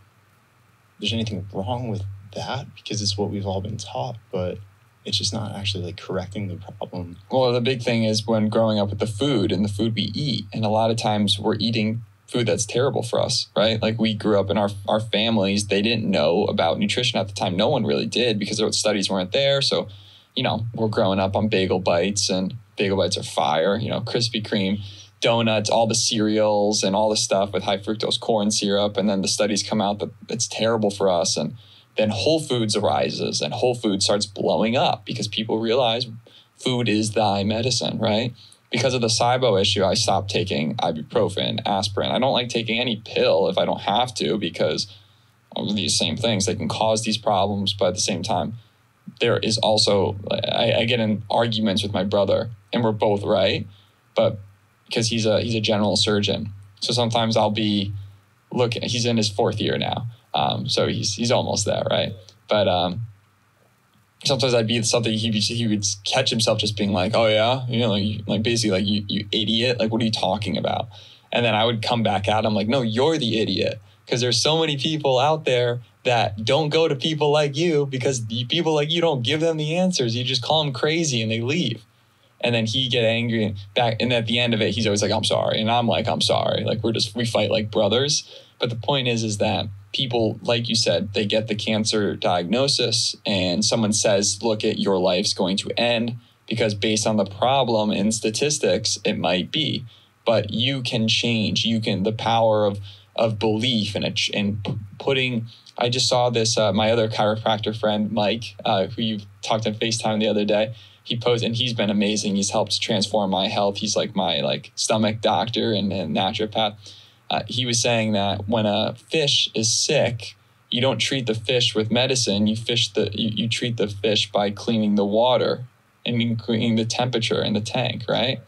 there's anything wrong with that because it's what we've all been taught, but it's just not actually like correcting the problem. Well, the big thing is when growing up with the food and the food we eat, and a lot of times we're eating food that's terrible for us, right? Like, we grew up in our families, they didn't know about nutrition at the time. No one really did because their studies weren't there. So, you know, we're growing up on bagel bites, and bagel bites are fire, you know, Krispy Kreme, donuts, all the cereals and all the stuff with high fructose corn syrup. And then the studies come out that it's terrible for us. And then Whole Foods arises, and Whole Foods starts blowing up because people realize food is thy medicine, right? Because of the SIBO issue, I stopped taking ibuprofen, aspirin. I don't like taking any pill if I don't have to because of these same things. They can cause these problems, but at the same time, there is also, I get in arguments with my brother, and we're both right, but because he's a general surgeon. So sometimes I'll be he's in his 4th year now. So he's almost there, right? But sometimes I'd be something he would catch himself just being like, oh yeah, you know, like basically like you idiot, like what are you talking about? And then I would come back at him like, no, you're the idiot, because there's so many people out there that don't go to people like you because people like you don't give them the answers. You just call them crazy and they leave. And then he get angry back, and at the end of it, he's always like, I'm sorry. And I'm like, I'm sorry. Like, we fight like brothers. But the point is that people, like you said, they get the cancer diagnosis and someone says, look, your life's going to end because based on the problem and statistics, it might be. But you can change. The power of belief and putting, I just saw this, my other chiropractor friend, Mike, who you talked on FaceTime the other day, he posed, and he's been amazing. He's helped transform my health. He's like my stomach doctor and naturopath. He was saying that when a fish is sick, you don't treat the fish with medicine. You treat the fish by cleaning the water and cleaning the temperature in the tank, right?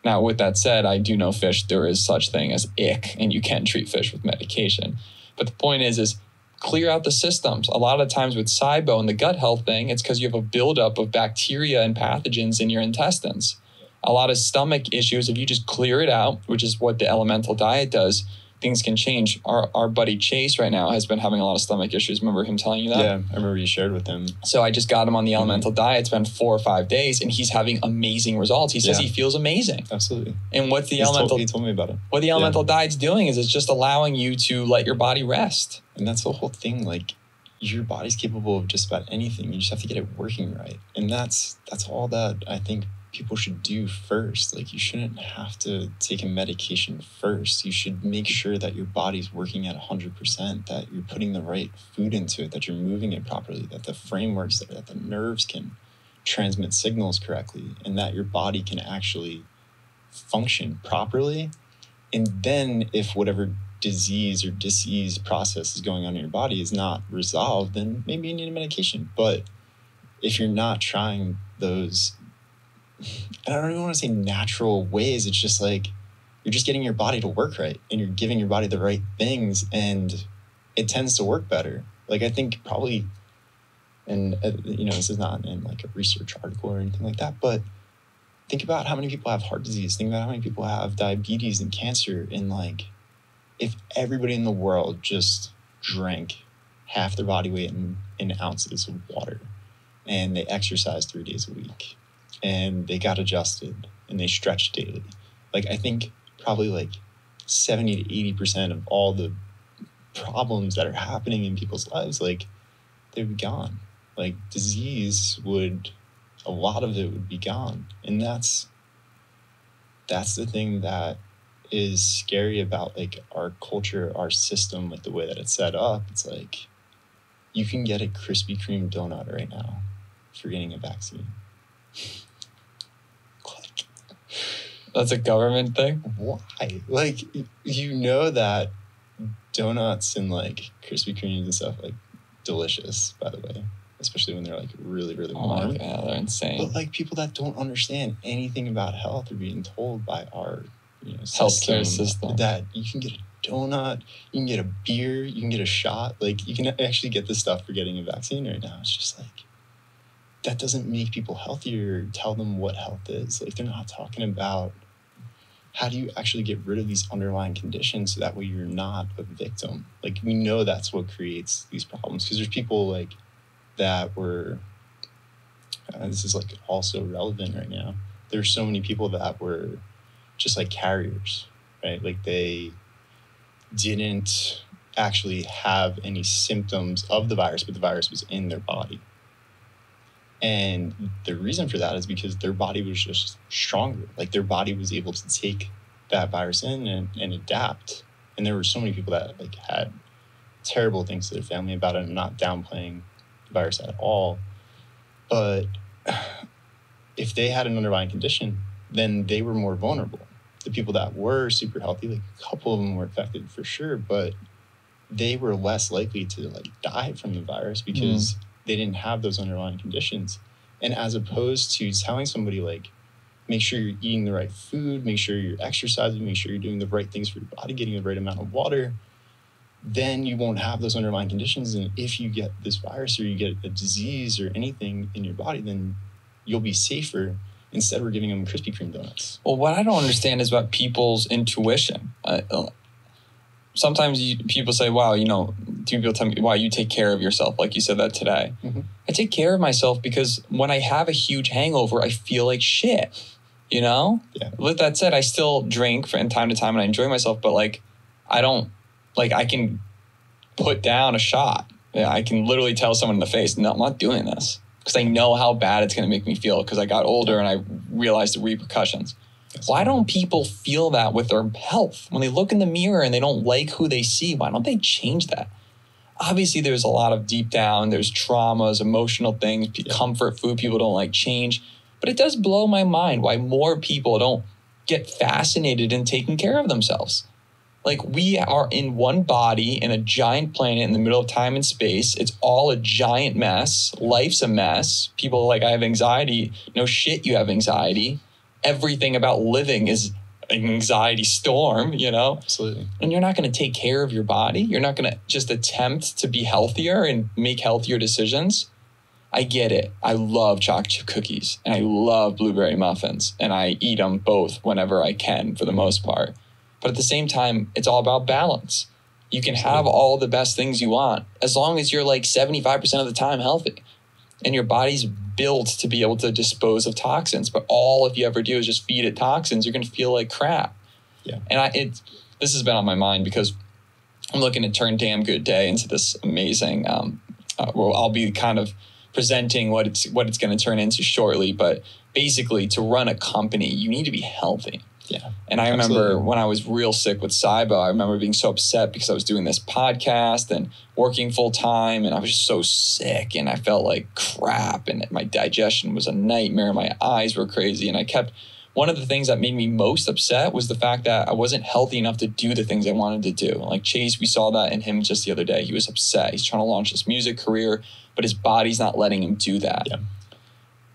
Now, with that said, I do know fish, there is such thing as ick, and you can treat fish with medication. But the point is clear out the systems. A lot of times with SIBO and the gut health thing, it's because you have a buildup of bacteria and pathogens in your intestines. A lot of stomach issues, if you just clear it out, which is what the elemental diet does, things can change. Our buddy Chase right now has been having a lot of stomach issues. Remember him telling you that? Yeah, I remember you shared with him. So I just got him on the elemental diet. It's been 4 or 5 days, and he's having amazing results. He says he feels amazing. Absolutely. And what's the he told me about it. What the elemental diet's doing is it's just allowing you to let your body rest. And that's the whole thing. Like, your body's capable of just about anything. You just have to get it working right. And that's all that I think people should do first. Like, you shouldn't have to take a medication first. You should make sure that your body's working at 100%, that you're putting the right food into it, that you're moving it properly, that the frameworks, that the nerves can transmit signals correctly, and that your body can actually function properly. And then if whatever disease or disease process is going on in your body is not resolved, then maybe you need a medication. But if you're not trying those, I don't even want to say natural ways, it's just like you're just getting your body to work right and you're giving your body the right things, and it tends to work better. Like, I think probably, and this is not in like a research article or anything like that, but think about how many people have heart disease. Think about how many people have diabetes and cancer. And like, if everybody in the world just drank half their body weight in ounces of water, and they exercised 3 days a week, and they got adjusted, and they stretched daily, like, I think probably like 70 to 80% of all the problems that are happening in people's lives, like, they'd be gone. Like, a lot of it would be gone. And that's the thing that is scary about like our culture, our system, like the way that it's set up. It's like, you can get a Krispy Kreme donut right now for getting a vaccine. Like, that's a government thing? Why? Like, that donuts and like Krispy Kremes and stuff, like, delicious, by the way, especially when they're like really, really warm. Yeah, they're insane. But like, people that don't understand anything about health are being told by our healthcare system that you can get a donut, you can get a beer, you can get a shot. Like, you can actually get this stuff for getting a vaccine right now. It's just like, that doesn't make people healthier or tell them what health is. Like, they're not talking about how do you actually get rid of these underlying conditions so that way you're not a victim. Like, we know that's what creates these problems, because there's people like that were, this is like also relevant right now. There's so many people that were just like carriers, right? Like, they didn't actually have any symptoms of the virus, but the virus was in their body. And the reason for that is because their body was just stronger. Like, their body was able to take that virus in and adapt. And there were so many people that like had terrible things to their family about it. I'm not downplaying the virus at all. But if they had an underlying condition, then they were more vulnerable. The people that were super healthy, like a couple of them were affected for sure, but they were less likely to like die from the virus because they didn't have those underlying conditions. And as opposed to telling somebody like, make sure you're eating the right food, make sure you're exercising, make sure you're doing the right things for your body, getting the right amount of water, then you won't have those underlying conditions. And if you get this virus or you get a disease or anything in your body, then you'll be safer. Instead, we're giving them Krispy Kreme donuts. Well, what I don't understand is about people's intuition. Sometimes people say, wow, people tell me, wow, you take care of yourself. Like you said that today. Mm-hmm. I take care of myself because when I have a huge hangover, I feel like shit, Yeah. With that said, I still drink from time to time and I enjoy myself, but like, I don't, like, I can put down a shot. Yeah, I can literally tell someone in the face, no, I'm not doing this. Because I know how bad it's going to make me feel because I got older and I realized the repercussions. Why don't people feel that with their health? When they look in the mirror and they don't like who they see, why don't they change that? Obviously, there's a lot of deep down, there's traumas, emotional things, comfort food people don't like change. But it does blow my mind why more people don't get fascinated in taking care of themselves. Like, we are in one body in a giant planet in the middle of time and space. It's all a giant mess. Life's a mess. People are like, I have anxiety. No shit, you have anxiety. Everything about living is an anxiety storm, Absolutely. And you're not going to take care of your body. You're not going to just attempt to be healthier and make healthier decisions. I get it. I love chocolate chip cookies and I love blueberry muffins and I eat them both whenever I can for the most part. But at the same time, it's all about balance. You can have all the best things you want as long as you're like 75% of the time healthy and your body's built to be able to dispose of toxins. But all if you ever do is just feed it toxins, you're going to feel like crap. Yeah. And this has been on my mind because I'm looking to turn Damn Good Day into this amazing, well, I'll be kind of presenting what it's going to turn into shortly. But basically, to run a company, you need to be healthy. Yeah. And I remember when I was real sick with SIBO, I remember being so upset because I was doing this podcast and working full time and I was just so sick and I felt like crap and my digestion was a nightmare. My eyes were crazy. And one of the things that made me most upset was the fact that I wasn't healthy enough to do the things I wanted to do. Like Chase, we saw that in him just the other day. He was upset. He's trying to launch his music career, but his body's not letting him do that. Yeah.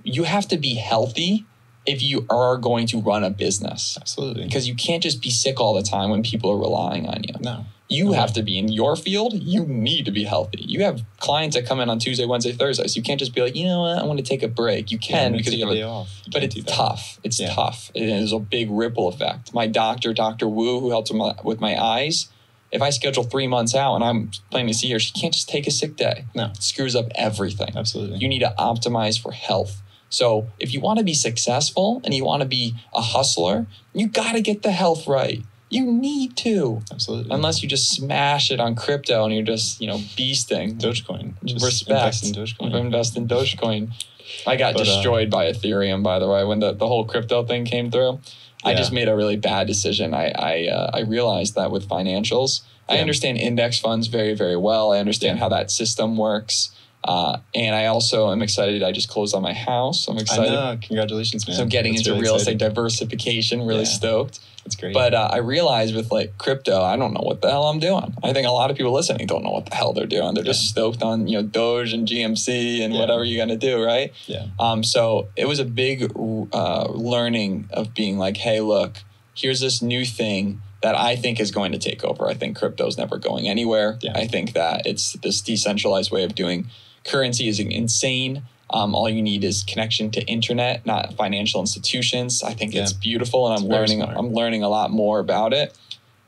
You have to be healthy if you are going to run a business. Absolutely. Because you can't just be sick all the time when people are relying on you. No. You have to be in your field. You need to be healthy. You have clients that come in on Tuesday, Wednesday, Thursdays. You can't just be like, you know what, I want to take a break. You can because you have a day off. But it's tough. It's tough. It is a big ripple effect. My doctor, Dr. Wu, who helps with my eyes, if I schedule 3 months out and I'm planning to see her, she can't just take a sick day. No. It screws up everything. Absolutely. You need to optimize for health. So if you want to be successful and you want to be a hustler, you got to get the health right. You need to. Absolutely. Unless you just smash it on crypto and you're just, beasting. Dogecoin. Just respect. Invest in Dogecoin. Invest in Dogecoin. I got destroyed by Ethereum, by the way, when the whole crypto thing came through. I just made a really bad decision. I realized that with financials. I understand index funds very, very well. I understand how that system works. And I also am excited. I just closed on my house. I'm excited. I know. Congratulations, man. So I'm getting into real estate diversification, really stoked. That's great. But I realized with like crypto, I don't know what the hell I'm doing. I think a lot of people listening don't know what the hell they're doing. They're just stoked on, Doge and GMC and whatever you're going to do, right? Yeah. So it was a big learning of being like, hey, look, here's this new thing that I think is going to take over. I think crypto is never going anywhere. Yeah. I think that it's this decentralized way of doing currency is insane. All you need is connection to internet, not financial institutions. I think it's beautiful, and I'm learning a lot more about it.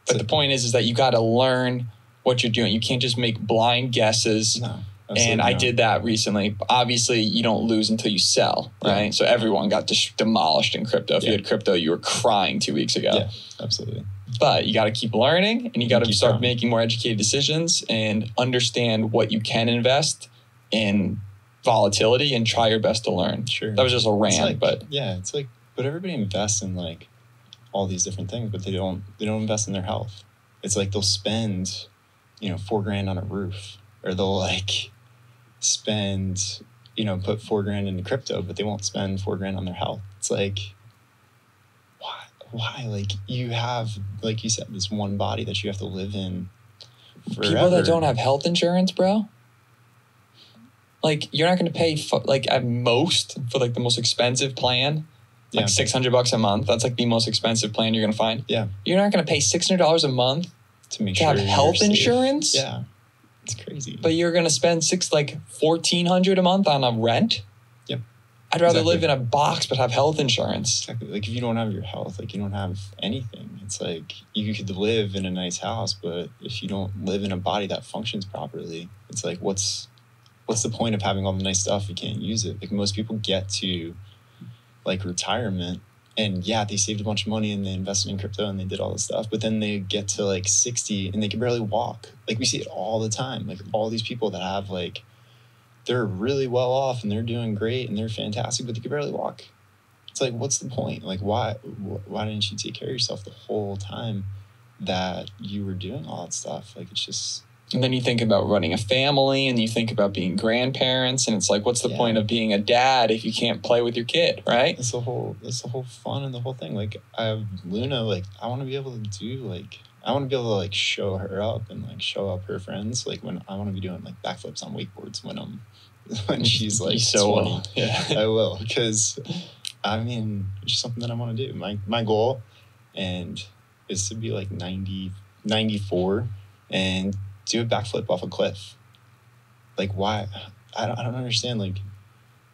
But the point is that you got to learn what you're doing. You can't just make blind guesses. No, and I did that recently. Obviously, you don't lose until you sell, right? Yeah. So everyone got demolished in crypto. If you had crypto, you were crying 2 weeks ago. Yeah, absolutely. But you got to keep learning, and you got to start making more educated decisions and understand what you can invest in volatility and try your best to learn. Sure. That was just a rant, but it's like, but everybody invests in like all these different things, but they don't invest in their health. It's like they'll spend, $4,000 on a roof, or they'll like spend, put $4,000 into crypto, but they won't spend $4,000 on their health. It's like, why? Like you have, like you said, this one body that you have to live in forever. People that don't have health insurance, bro. Like, you're not going to pay, at most, for, the most expensive plan, $600 a month. That's, the most expensive plan you're going to find. Yeah. You're not going to pay $600 a month to have health insurance? Yeah. It's crazy. But you're going to spend $1,400 a month on a rent? Yep. I'd rather live in a box but have health insurance. Exactly. Like, if you don't have your health, you don't have anything. It's like, you could live in a nice house, but if you don't live in a body that functions properly, it's like, what's the point of having all the nice stuff if you can't use it? Like, most people get to retirement and they saved a bunch of money and they invested in crypto and they did all this stuff, but then they get to 60 and they can barely walk. Like, we see it all the time. Like, all these people that have they're really well off and they're doing great and they're fantastic, but they can barely walk. It's like, what's the point? Like, why didn't you take care of yourself the whole time that you were doing all that stuff? Like, it's just... And then you think about running a family and you think about being grandparents, and it's like, what's the point of being a dad if you can't play with your kid, right? That's the whole fun and the whole thing. Like, I have Luna, I want to be able to do I want to be able to show her up and show up her friends. When I want to be doing backflips on wakeboards when she's so 20. well. Yeah. I will, because it's just something that I want to do. My goal is to be 94 and do a backflip off a cliff. Why? I don't understand.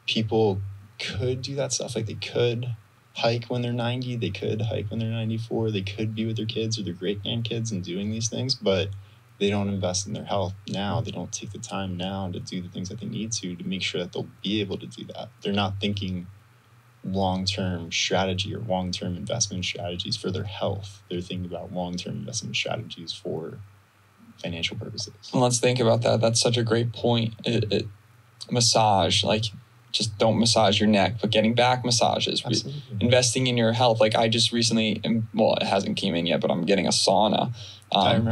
People could do that stuff. They could hike when they're 90. They could hike when they're 94. They could be with their kids or their great grandkids and doing these things, but they don't invest in their health now. They don't take the time now to do the things that they need to make sure that they'll be able to do that. They're not thinking long-term strategy or long-term investment strategies for their health. They're thinking about long-term investment strategies for financial purposes. And let's think about that. That's such a great point. Massage, just don't massage your neck, but getting back massages, investing in your health. I just recently, it hasn't came in yet, but I'm getting a sauna.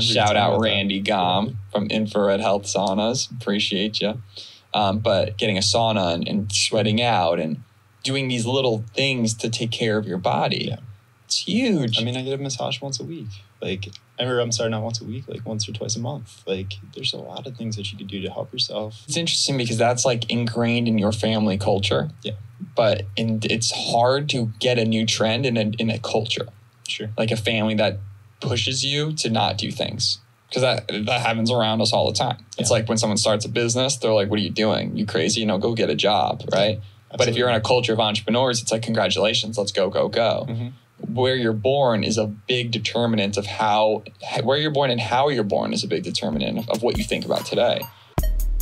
Shout out Randy Gom from Infrared Health Saunas. Appreciate you. But getting a sauna and sweating out and doing these little things to take care of your body. Yeah. It's huge. I get a massage once a week. Not once a week, once or twice a month. There's a lot of things that you could do to help yourself. It's interesting because that's ingrained in your family culture. Yeah. but it's hard to get a new trend in a culture. Sure. Like a family that pushes you to not do things. Because that happens around us all the time. It's like when someone starts a business, they're like, what are you doing? You crazy? You know, go get a job, right? Absolutely. But if you're in a culture of entrepreneurs, it's like, congratulations, let's go, go, go. Mm-hmm. Where you're born is a big determinant of where you're born and how you're born is a big determinant of what you think about today.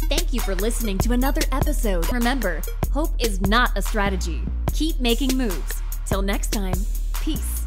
Thank you for listening to another episode. Remember, hope is not a strategy. Keep making moves. Till next time, peace.